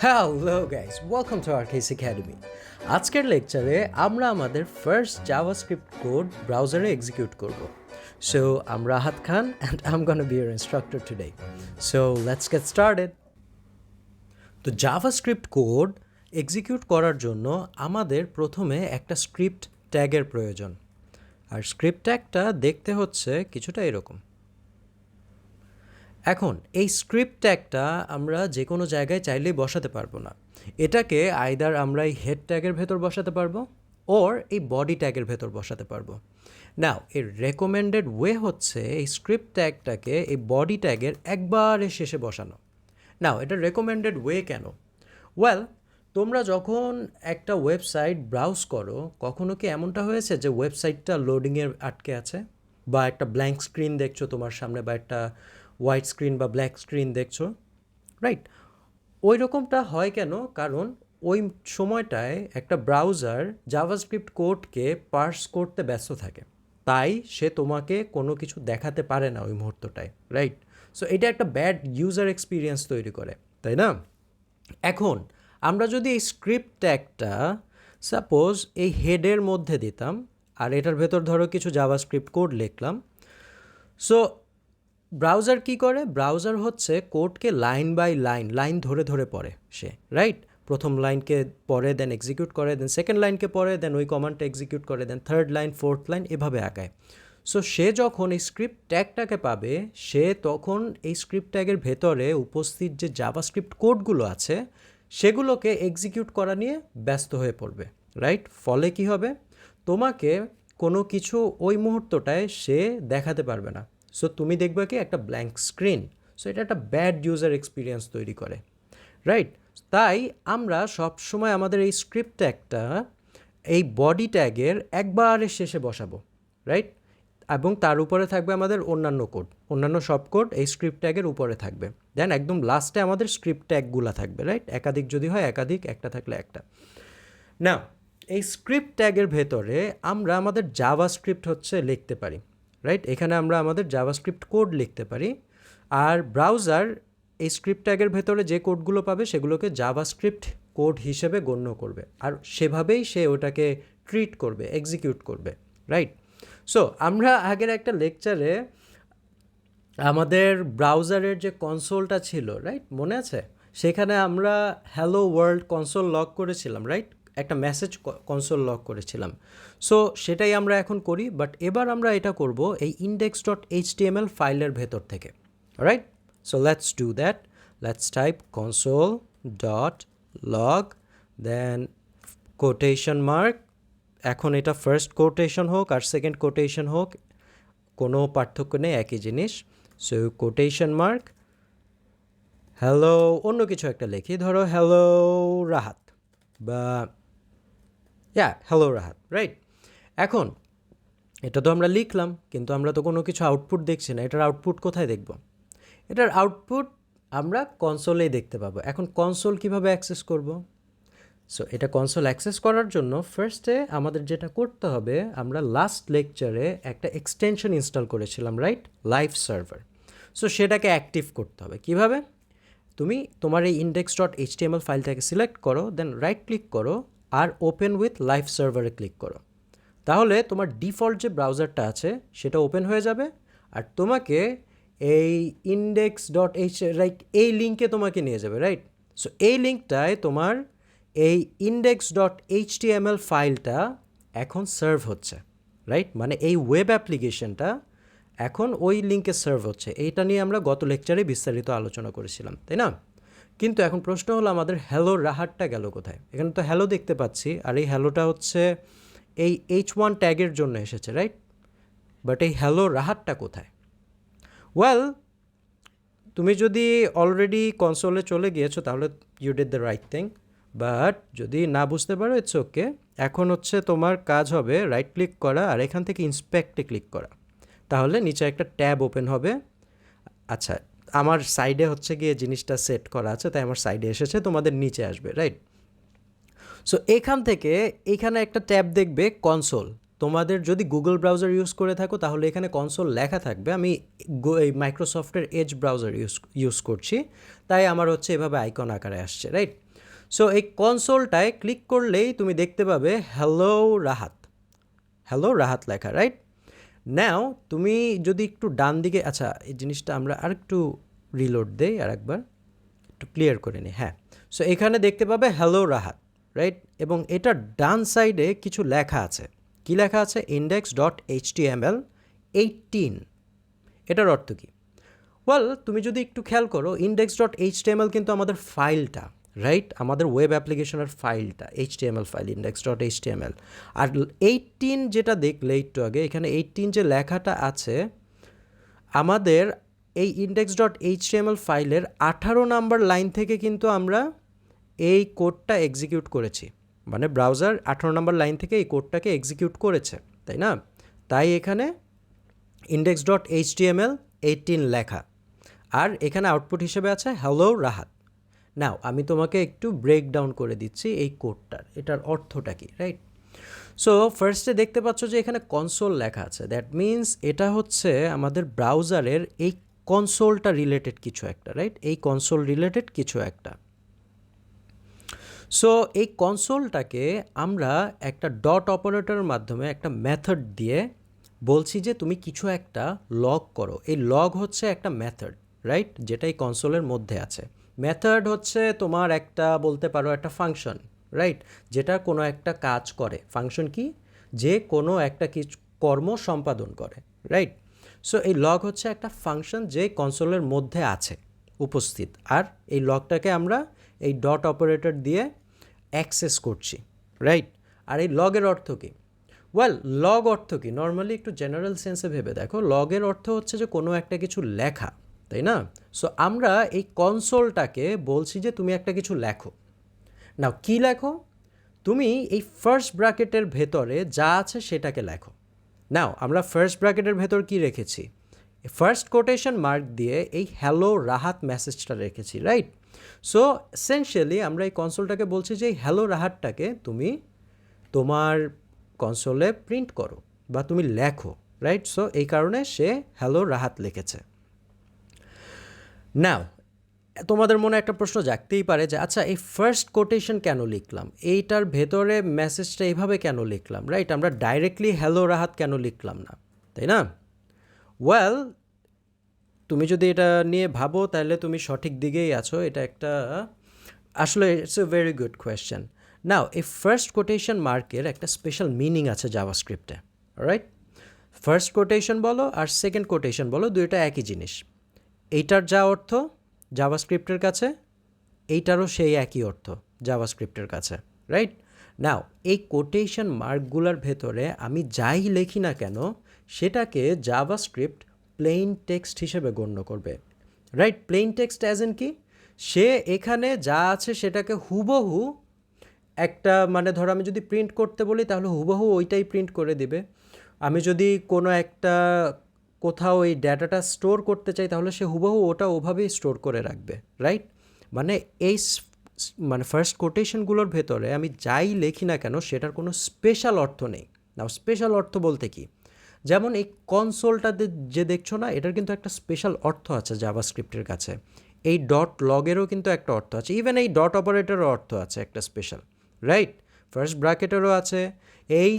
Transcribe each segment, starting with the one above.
Hello guys, welcome to R case academy. আজকের লেকচারে আমরা আমাদের ফার্স্ট জাভাস্ক্রিপ্ট কোড ব্রাউজারে এক্সিকিউট করব। So I'm Rahat Khan and I'm gonna be your instructor today. So let's get started. তো JavaScript code execute করার জন্য আমাদের প্রথমে একটা স্ক্রিপ্ট ট্যাগের প্রয়োজন। আর স্ক্রিপ্ট ট্যাগটা দেখতে হচ্ছে কিছুটা এরকম। এখন এই স্ক্রিপ্ট ট্যাগটা আমরা যে কোনো জায়গায় চাইলেই বসাতে পারবো না। এটাকে আইদার আমরা এই হেড ট্যাগের ভেতর বসাতে পারবো ওর এই বডি ট্যাগের ভেতর বসাতে পারবো। নাও এর রেকমেন্ডেড ওয়ে হচ্ছে এই স্ক্রিপ্ট ট্যাগটাকে এই বডি ট্যাগের একবারে শেষে বসানো। নাও এটা রেকমেন্ডেড ওয়ে কেন? ওয়েল, তোমরা যখন একটা ওয়েবসাইট ব্রাউজ করো, কখনো কি এমনটা হয়েছে যে ওয়েবসাইটটা লোডিংয়ে আটকে আছে, বা একটা ব্ল্যাঙ্ক স্ক্রিন দেখছো তোমার সামনে, বা একটা হোয়াইট স্ক্রিন বা ব্ল্যাক স্ক্রিন দেখছো, রাইট? ওই রকমটা হয় কেন? কারণ ওই সময়টায় একটা ব্রাউজার জাভাস্ক্রিপ্ট কোডকে পার্স করতে ব্যস্ত থাকে, তাই সে তোমাকে কোনো কিছু দেখাতে পারে না ওই মুহূর্তটায়, রাইট? সো এটা একটা ব্যাড ইউজার এক্সপিরিয়েন্স তৈরি করে, তাই না? এখন আমরা যদি এই স্ক্রিপ্ট ট্যাগটা সাপোজ এই হেডের মধ্যে দিতাম, আর এটার ভেতর ধরো কিছু জাভাস্ক্রিপ্ট কোড লিখলাম। সো ব্রাউজার কি করে? ব্রাউজার হচ্ছে কোডকে লাইন বাই লাইন ধরে ধরে পড়ে সে, রাইট? প্রথম লাইনকে পড়ে, দেন এক্সিকিউট করে, দেন সেকেন্ড লাইনকে পড়ে, দেন ওই কমান্ডটা এক্সিকিউট করে, দেন থার্ড লাইন, ফোর্থ লাইন, এভাবে আগায়। সো সে যখন এই স্ক্রিপ্ট ট্যাগটাকে পাবে, সে তখন এই স্ক্রিপ্ট ট্যাগের ভেতরে উপস্থিত যে জাভাস্ক্রিপ্ট কোডগুলো আছে সেগুলোকে এক্সিকিউট করা নিয়ে ব্যস্ত হয়ে পড়বে, রাইট? ফলে কি হবে? তোমাকে কোনো কিছু ওই মুহূর্তটায় সে দেখাতে পারবে না। সো তুমি দেখবে কি একটা ব্ল্যাঙ্ক স্ক্রিন। সো এটা একটা ব্যাড ইউজার এক্সপিরিয়েন্স তৈরি করে, রাইট? তাই আমরা সবসময় আমাদের এই স্ক্রিপ্ট ট্যাগটা এই বডি ট্যাগের একবারে শেষে বসাবো, রাইট? এবং তার উপরে থাকবে আমাদের অন্যান্য সব কোড এই স্ক্রিপ্ট ট্যাগের উপরে থাকবে। দেন একদম লাস্টে আমাদের স্ক্রিপ্ট ট্যাগগুলো থাকবে, রাইট? একাধিক যদি হয় একাধিক, একটা থাকলে একটা। না, এই স্ক্রিপ্ট ট্যাগের ভেতরে আমরা আমাদের জাভাস্ক্রিপ্ট হচ্ছে লিখতে পারি, রাইট? এখানে আমরা আমাদের জাভাস্ক্রিপ্ট কোড লিখতে পারি, আর ব্রাউজার এই স্ক্রিপ্ট ট্যাগের ভেতরে যে কোডগুলো পাবে সেগুলোকে জাভাস্ক্রিপ্ট কোড হিসেবে গণ্য করবে, আর সেভাবেই সে ওটাকে ট্রিট করবে, এক্সিকিউট করবে, রাইট? সো আমরা আগের একটা লেকচারে আমাদের ব্রাউজারের যে কনসোলটা ছিল, রাইট, মনে আছে? সেখানে আমরা হ্যালো ওয়ার্ল্ড কনসোল লগ করেছিলাম, রাইট? একটা মেসেজ কনসোল লগ করেছিলাম। সো সেটাই আমরা এখন করি, বাট এবার আমরা এটা করব এই index.html ফাইলের ভেতর থেকে, right? So let's do that. Let's type console.log, then quotation mark. এখন এটা ফার্স্ট কোটেশন হোক আর সেকেন্ড কোটেশন হোক, কোনো পার্থক্য নেই, একই জিনিস। সো কোটেশন মার্ক, হ্যালো, অন্য কিছু একটা লিখি, ধরো হ্যালো রাহাত, বা হ্যালো রাহাত, রাইট? এখন এটা তো আমরা লিখলাম, কিন্তু আমরা তো কোনো কিছু আউটপুট দেখছি না। এটার আউটপুট কোথায় দেখব? এটার আউটপুট আমরা কনসোলেই দেখতে পাবো। এখন কনসোল কিভাবে অ্যাক্সেস করব? সো এটা কনসোল অ্যাক্সেস করার জন্য ফার্স্টে আমাদের যেটা করতে হবে, আমরা লাস্ট লেকচারে একটা এক্সটেনশন ইনস্টল করেছিলাম, রাইট? Live server. সো সেটাকে অ্যাক্টিভ করতে হবে। কিভাবে? তুমি তোমার এই index.html ফাইলটাকে সিলেক্ট করো, দেন রাইট ক্লিক করো, আর ওপেন উইথ লাইভ সার্ভারে ক্লিক করো। তাহলে তোমার ডিফল্ট যে ব্রাউজারটা আছে সেটা ওপেন হয়ে যাবে, আর তোমাকে এই index.html এই লিঙ্কে তোমাকে নিয়ে যাবে, রাইট? সো এই লিঙ্কটায় তোমার এই index.html ফাইলটা এখন সার্ভ হচ্ছে, রাইট? মানে এই ওয়েব অ্যাপ্লিকেশনটা এখন ওই লিঙ্কে সার্ভ হচ্ছে। এইটা নিয়ে আমরা গত লেকচারে বিস্তারিত আলোচনা করেছিলাম, তাই না? কিন্তু এখন প্রশ্ন হলো আমাদের হ্যালো রাহাতটা গেল কোথায়? এখানে তো হ্যালো দেখতে পাচ্ছি, আর এই হ্যালোটা হচ্ছে এই h1 ট্যাগের জন্য এসেছে, রাইট? বাট এই হ্যালো রাহাতটা কোথায়? ওয়েল, তুমি যদি অলরেডি কনসোলে চলে গিয়েছো তাহলে you did the right thing, but যদি না বুঝতে পারো ইটস ওকে। এখন হচ্ছে তোমার কাজ হবে রাইট ক্লিক করা, আর এখান থেকে ইন্সপেক্টে ক্লিক করা। তাহলে নিচে একটা ট্যাব ওপেন হবে। আচ্ছা, আমার সাইডে হচ্ছে গিয়ে জিনিসটা সেট করা আছে, তাই আমার সাইডে এসেছে, তোমাদের নিচে আসবে, রাইট? সো এখান থেকে এখানে একটা ট্যাব দেখবে কনসোল। তোমাদের যদি গুগল ব্রাউজার ইউজ করে থাকো তাহলে এখানে কনসোল লেখা থাকবে। আমি এই মাইক্রোসফটের এজ ব্রাউজার ইউজ করছি, তাই আমার হচ্ছে এভাবে আইকন আকারে আসছে, রাইট? সো এই কনসোলটায় ক্লিক করলেই তুমি দেখতে পাবে হ্যালো রাহাত লেখা, রাইট? নাও তুমি যদি একটু ডান দিকে, আচ্ছা এই জিনিসটা আমরা আরেকটু রিলোড দেই আর একবার একটু ক্লিয়ার করে নিই। হ্যাঁ, সো এখানে দেখতে পাবে হ্যালো রাহাত, রাইট? এবং এটা ডান সাইডে কিছু লেখা আছে। কি লেখা আছে? index.html 18। এটার অর্থ কি? ওয়েল, তুমি যদি একটু খেয়াল করো, index.html কিন্তু আমাদের ফাইলটা, রাইট? আমাদের ওয়েব অ্যাপ্লিকেশনের ফাইলটা, html ফাইল, index.html। আর 18 যেটা দেখলে একটু আগে, এখানে 18 যে লেখাটা আছে, আমাদের এই index.html ফাইলের 18 নাম্বার লাইন থেকে কিন্তু আমরা এই কোডটা এক্সিকিউট করেছি। মানে ব্রাউজার 18 নাম্বার লাইন থেকে এই কোডটাকে এক্সিকিউট করেছে, তাই না? তাই এখানে index.html 18 লেখা, আর এখানে আউটপুট হিসেবে আছে হ্যালো রাহাত। নাও আমি তোমাকে একটু ব্রেকডাউন করে দিচ্ছি এই কোডটার, এটার অর্থটা কি, রাইট? সো ফার্স্টে দেখতে পাচ্ছ যে এখানে কনসোল লেখা আছে, দ্যাট মিনস এটা হচ্ছে আমাদের ব্রাউজারের এই কনসোলটা রিলেটেড কিছু একটা, রাইট? এই কনসোল রিলেটেড কিছু একটা। সো এই কনসোলটাকে আমরা একটা ডট অপারেটরের মাধ্যমে একটা মেথড দিয়ে বলছি যে তুমি কিছু একটা লগ করো। এই লগ হচ্ছে একটা মেথড, রাইট? যেটা এই কনসোলের মধ্যে আছে। মেথড হচ্ছে তোমার একটা, বলতে পারো একটা ফাংশন, রাইট? যেটা কোনো একটা কাজ করে। ফাংশন কি? যে কোনো একটা কিছু কর্ম সম্পাদন করে, রাইট? সো এই লগ হচ্ছে একটা ফাংশন যে কনসোলের মধ্যে আছে উপস্থিত, আর এই লগটাকে আমরা এই ডট অপারেটর দিয়ে অ্যাক্সেস করছি, রাইট? আর এই লগের অর্থ কী? ওয়েল, লগ অর্থ কী? নর্মালি একটু জেনারেল সেন্সে ভেবে দেখো, লগের অর্থ হচ্ছে যে কোনো একটা কিছু লেখা, তাই না? সো আমরা এই কনসোলটাকে বলছি যে তুমি একটা কিছু লেখো। নাও কী লেখো? তুমি এই ফার্স্ট ব্র্যাকেটের ভেতরে যা আছে সেটাকে লেখো। নাও আমরা ফার্স্ট ব্র্যাকেটের ভেতর কি রেখেছি? ফার্স্ট কোটেশন মার্ক দিয়ে এই হ্যালো রাহাত মেসেজটা রেখেছি, রাইট? সো এসেনশিয়ালি আমরা এই কনসোলটাকে বলছি যে এই হ্যালো রাহাতটাকে তুমি তোমার কনসোলে প্রিন্ট করো বা তুমি লেখো, রাইট? সো এই কারণে সে হ্যালো রাহাত লিখেছে। নাও তোমাদের মনে একটা প্রশ্ন জাগতেই পারে যে আচ্ছা এই ফার্স্ট কোটেশন কেন লিখলাম, এইটার ভেতরে মেসেজটা এইভাবে কেন লিখলাম, রাইট? আমরা ডাইরেক্টলি হ্যালো রাহাত কেন লিখলাম না, তাই না? ওয়েল, তুমি যদি এটা নিয়ে ভাবো তাহলে তুমি সঠিক দিকেই আছো। এটা একটা আসলে it's a very good question. Now এই ফার্স্ট কোটেশন মার্কের একটা স্পেশাল মিনিং আছে জাভাস্ক্রিপ্টে, রাইট? ফার্স্ট কোটেশন বলো আর সেকেন্ড কোটেশন বলো, দুইটা একই জিনিস। এইটার যা অর্থ জাভাস্ক্রিপ্টের কাছে, এইটারও সেই একই অর্থ জাভাস্ক্রিপ্টের কাছে, রাইট? নাও এই কোটেশন মার্কগুলোর ভেতরে আমি যাই লিখি না কেন সেটাকে জাভাস্ক্রিপ্ট প্লেইন টেক্সট হিসেবে গণ্য করবে, right? Plain text as in কি? সে এখানে যা আছে সেটাকে হুবহু একটা, মানে ধরো আমি যদি প্রিন্ট করতে বলি তাহলে হুবহু ওইটাই প্রিন্ট করে দিবে। আমি যদি কোনো একটা কোথাও এই ডেটাটা স্টোর করতে চাই তাহলে সে হুবহু ওটা ওভাবেই স্টোর করে রাখবে, রাইট? মানে এই মানে ফার্স্ট কোটেশনগুলোর ভেতরে আমি যাই লিখি না কেন সেটার কোনো স্পেশাল অর্থ নেই। নাও স্পেশাল অর্থ বলতে কি? যেমন এই কনসোলটাতে যে দেখছো না, এটার কিন্তু একটা স্পেশাল অর্থ আছে জাভাস্ক্রিপ্টের কাছে। এই ডট লগেরও কিন্তু একটা অর্থ আছে, ইভেন এই ডট অপারেটরেরও অর্থ আছে একটা স্পেশাল, রাইট? ফার্স্ট ব্র্যাকেটেরও আছে, এই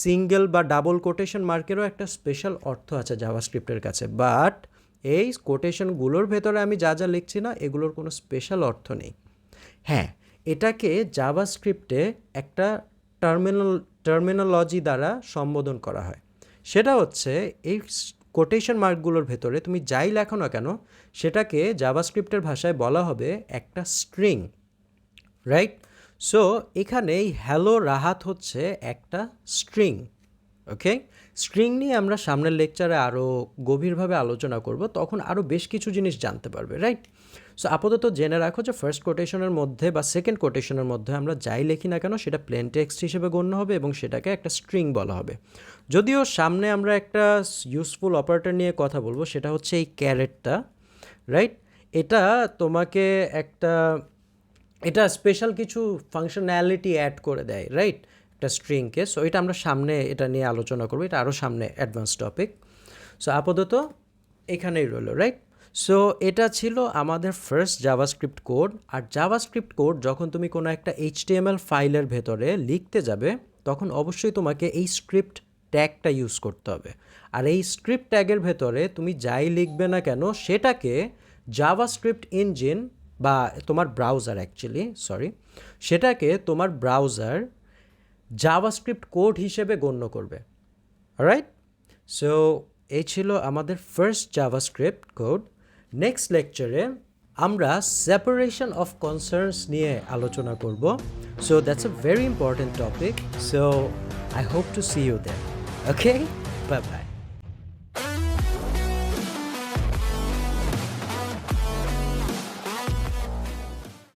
সিঙ্গেল বা ডাবল কোটেশন মার্কেরও একটা স্পেশাল অর্থ আছে জাভাস্ক্রিপ্টের কাছে। বাট এই কোটেশনগুলোর ভেতরে আমি যা যা লিখছি না এগুলোর কোনো স্পেশাল অর্থ নেই। হ্যাঁ, এটাকে জাভাস্ক্রিপ্টে একটা টার্মিনোলজি দ্বারা সম্বোধন করা হয়। সেটা হচ্ছে এই কোটেশন মার্কগুলোর ভেতরে তুমি যাই লেখো না কেন সেটাকে জাভাস্ক্রিপ্টের ভাষায় বলা হবে একটা স্ট্রিং, রাইট? সো এখানে এই হ্যালো রাহাত হচ্ছে একটা স্ট্রিং, ওকে? স্ট্রিং নিয়ে আমরা সামনের লেকচারে আরও গভীরভাবে আলোচনা করব, তখন আরও বেশ কিছু জিনিস জানতে পারবে, রাইট? সো আপাতত জেনে রাখো যে ফার্স্ট কোটেশনের মধ্যে বা সেকেন্ড কোটেশনের মধ্যে আমরা যাই লিখি না কেন সেটা প্লেন টেক্সট হিসেবে গণ্য হবে এবং সেটাকে একটা স্ট্রিং বলা হবে। যদিও সামনে আমরা একটা ইউজফুল অপারেটর নিয়ে কথা বলবো, সেটা হচ্ছে এই ক্যারেটটা, রাইট? এটা তোমাকে এটা স্পেশাল কিছু ফাংশনালিটি অ্যাড করে দেয়, রাইট? একটা স্ট্রিংকে। সো এটা আমরা সামনে এটা নিয়ে আলোচনা করবো, এটা আরও সামনে অ্যাডভান্স টপিক। সো আপাতত এখানেই রইল, রাইট? সো এটা ছিল আমাদের ফার্স্ট জাভাস্ক্রিপ্ট কোড। আর জাভাস্ক্রিপ্ট কোড যখন তুমি কোনো একটা এইচটিএমএল ফাইলের ভেতরে লিখতে যাবে তখন অবশ্যই তোমাকে এই স্ক্রিপ্ট ট্যাগটা ইউজ করতে হবে। আর এই স্ক্রিপ্ট ট্যাগের ভেতরে তুমি যাই লিখবে না কেন সেটাকে জাভাস্ক্রিপ্ট ইঞ্জিন বা তোমার ব্রাউজার সেটাকে তোমার ব্রাউজার জাভাস্ক্রিপ্ট কোড হিসেবে গণ্য করবে। অলরাইট, সো এই ছিল আমাদের ফার্স্ট জাভাস্ক্রিপ্ট কোড। নেক্সট লেকচারে আমরা সেপারেশন অফ কনসার্নস নিয়ে আলোচনা করব। So that's a very important topic. So I hope to see you there. Okay, bye by.